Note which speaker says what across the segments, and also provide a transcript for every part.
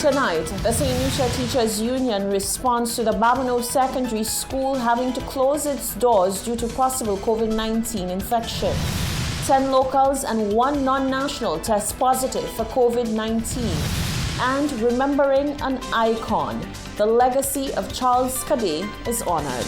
Speaker 1: Tonight, the St. Lucia Teachers Union responds to the Babonneau Secondary School having to close its doors due to possible COVID-19 infection. 10 locals and 1 non-national test positive for COVID-19. And remembering an icon, the legacy of Charles Cadet is honored.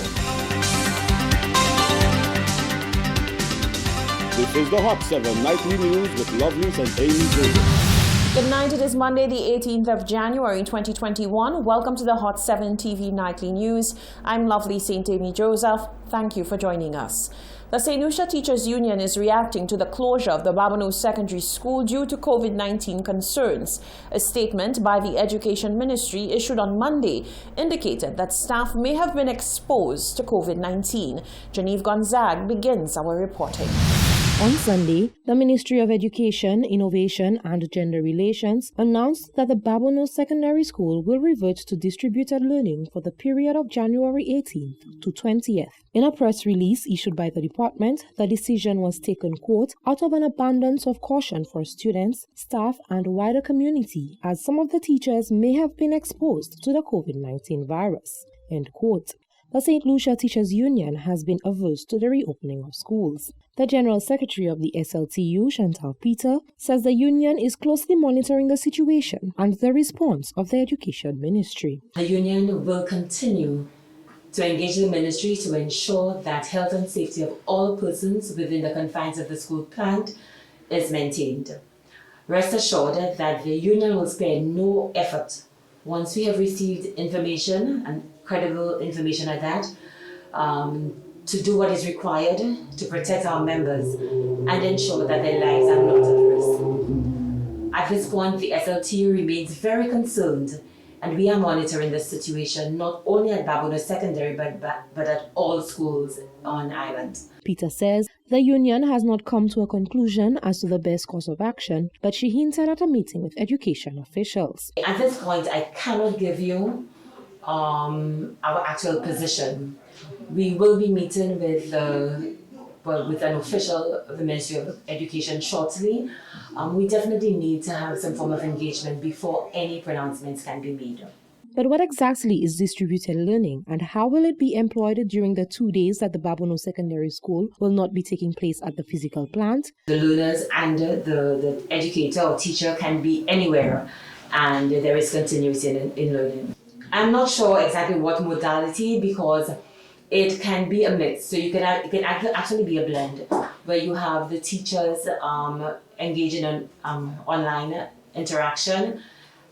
Speaker 2: This is the Hot 7 Nightly News with Lovely St. Amy Joseph.
Speaker 1: Good night. It is Monday, the 18th of January, 2021. Welcome to the Hot 7 TV Nightly News. I'm Lovely St. Amy Joseph. Thank you for joining us. The St. Lucia Teachers Union is reacting to the closure of the Babonneau Secondary School due to COVID-19 concerns. A statement by the Education Ministry issued on Monday indicated that staff may have been exposed to COVID-19. Genevieve Gonzague begins our reporting.
Speaker 3: On Sunday, the Ministry of Education, Innovation and Gender Relations announced that the Babonneau Secondary School will revert to distributed learning for the period of January 18th to 20th. In a press release issued by the department, the decision was taken, quote, out of an abundance of caution for students, staff and wider community, as some of the teachers may have been exposed to the COVID-19 virus, end quote. The St. Lucia Teachers Union has been averse to the reopening of schools. The General Secretary of the SLTU, Chantal Peter, says the union is closely monitoring the situation and the response of the Education Ministry.
Speaker 4: The union will continue to engage the ministry to ensure that health and safety of all persons within the confines of the school plant is maintained. Rest assured that the union will spare no effort once we have received information, and credible information at that, to do what is required to protect our members and ensure that their lives are not at risk. At this point, the SLTU remains very concerned, and we are monitoring the situation not only at Babonneau Secondary but at all schools on island.
Speaker 3: Peter says the union has not come to a conclusion as to the best course of action, but she hinted at a meeting with education officials.
Speaker 4: At this point, I cannot give you our actual position. We will be meeting with an official of the Ministry of Education shortly. We definitely need to have some form of engagement before any pronouncements can be made.
Speaker 3: But what exactly is distributed learning, and how will it be employed during the 2 days that the Babonneau Secondary School will not be taking place at the physical plant?
Speaker 4: The learners and the educator or teacher can be anywhere, and there is continuity in learning. I'm not sure exactly what modality, because it can be a mix. So it can actually be a blend where you have the teachers engaging in online interaction,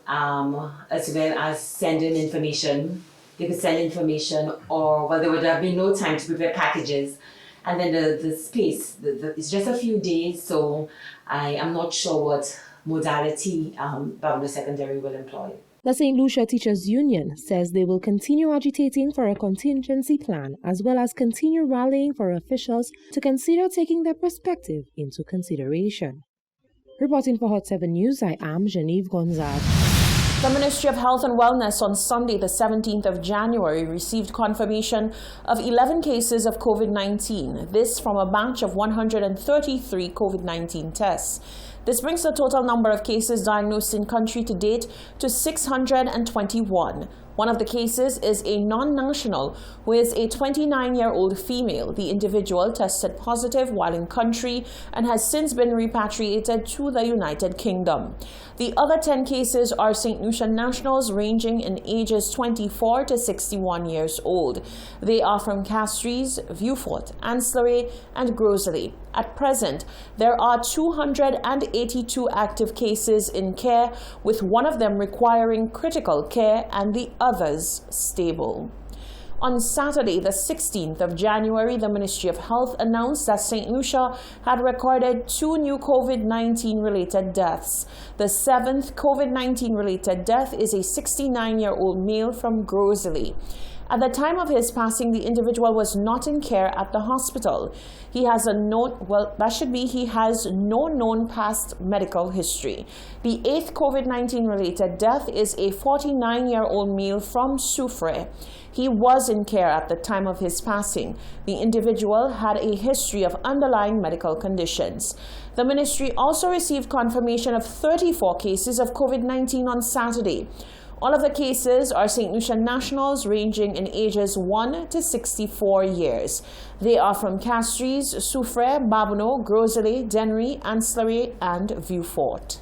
Speaker 4: as well as sending information. They could send information, or there would have been no time to prepare packages. And then the space, it's just a few days, so I am not sure what modality Babonneau Secondary will employ.
Speaker 3: The St. Lucia Teachers Union says they will continue agitating for a contingency plan, as well as continue rallying for officials to consider taking their perspective into consideration. Reporting for Hot 7 News, I am Genevieve Gonzague.
Speaker 1: The Ministry of Health and Wellness on Sunday, the 17th of January, received confirmation of 11 cases of COVID-19. This from a batch of 133 COVID-19 tests. This brings the total number of cases diagnosed in country to date to 621. One of the cases is a non-national who is a 29-year-old female. The individual tested positive while in country and has since been repatriated to the United Kingdom. The other 10 cases are St. Lucia nationals ranging in ages 24 to 61 years old. They are from Castries, Vieux-Fort, Anse-Laurey, and Grosley. At present, there are 282 active cases in care, with one of them requiring critical care and the others stable. On Saturday, the 16th of January, the Ministry of Health announced that St. Lucia had recorded 2 new COVID-19 related deaths. The 7th COVID-19 related death is a 69-year-old male from Grosley. At the time of his passing, the individual was not in care at the hospital. He has no known past medical history. The 8th COVID-19 related death is a 49-year-old male from Soufrière. He was in care at the time of his passing. The individual had a history of underlying medical conditions. The ministry also received confirmation of 34 cases of COVID-19 on Saturday. All of the cases are St. Lucia nationals ranging in ages 1 to 64 years. They are from Castries, Soufrière, Babonneau, Gros-Islet, Dennery, Ancillary, and Vieux Fort.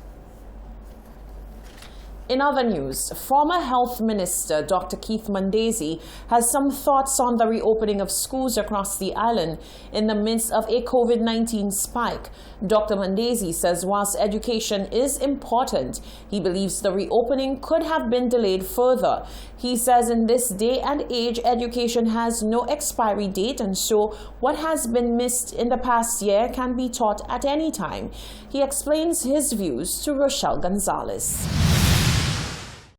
Speaker 1: In other news, former Health Minister Dr. Keith Mundaysi has some thoughts on the reopening of schools across the island in the midst of a COVID-19 spike. Dr. Mundaysi says whilst education is important, he believes the reopening could have been delayed further. He says in this day and age, education has no expiry date, and so what has been missed in the past year can be taught at any time. He explains his views to Rochelle Gonzalez.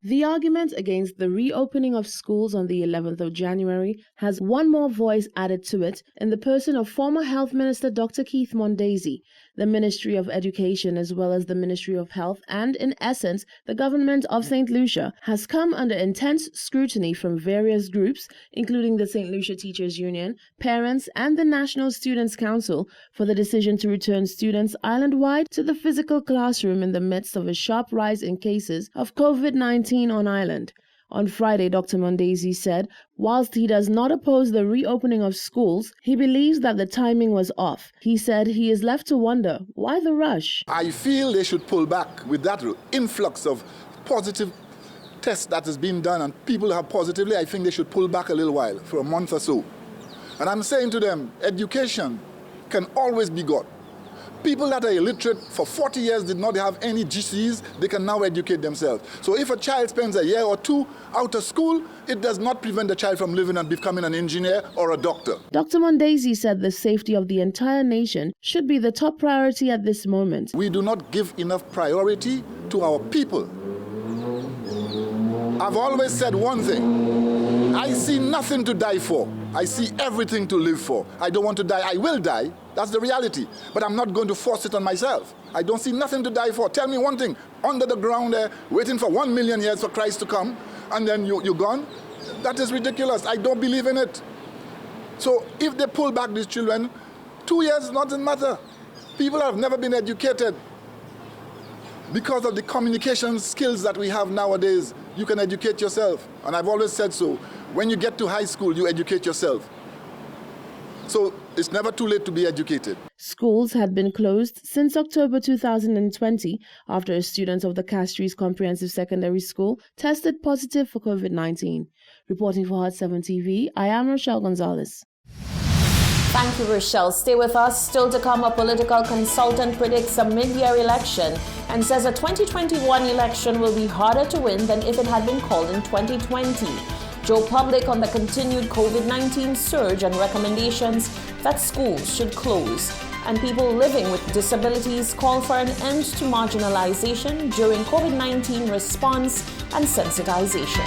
Speaker 3: The argument against the reopening of schools on the 11th of January has one more voice added to it in the person of former Health Minister Dr. Keith Mundaysi. The Ministry of Education as well as the Ministry of Health and, in essence, the government of St. Lucia has come under intense scrutiny from various groups, including the St. Lucia Teachers Union, parents and the National Students' Council, for the decision to return students island-wide to the physical classroom in the midst of a sharp rise in cases of COVID-19 on island. On Friday, Dr. Mundaysi said, whilst he does not oppose the reopening of schools, he believes that the timing was off. He said he is left to wonder, why the rush?
Speaker 5: I feel they should pull back with that influx of positive tests that has been done and people have positively. I think they should pull back a little while, for a month or so. And I'm saying to them, education can always be got. People that are illiterate for 40 years did not have any GCs, they can now educate themselves. So if a child spends a year or two out of school, it does not prevent the child from living and becoming an engineer or a doctor.
Speaker 3: Dr. Mundaysi said the safety of the entire nation should be the top priority at this moment.
Speaker 5: We do not give enough priority to our people. I've always said one thing, I see nothing to die for. I see everything to live for. I don't want to die. I will die. That's the reality. But I'm not going to force it on myself. I don't see nothing to die for. Tell me one thing, under the ground there, waiting for 1 million years for Christ to come, and then you're gone? That is ridiculous. I don't believe in it. So if they pull back these children, 2 years doesn't matter. People have never been educated. Because of the communication skills that we have nowadays, you can educate yourself. And I've always said so. When you get to high school, you educate yourself. So it's never too late to be educated.
Speaker 3: Schools had been closed since October 2020 after a student of the Castries Comprehensive Secondary School tested positive for COVID-19. Reporting for Hot 7 TV, I am Rochelle Gonzalez.
Speaker 1: Thank you, Rochelle. Stay with us. Still to come, a political consultant predicts a mid-year election and says a 2021 election will be harder to win than if it had been called in 2020. Joe Public on the continued COVID-19 surge and recommendations that schools should close. And people living with disabilities call for an end to marginalization during COVID-19 response and sensitization.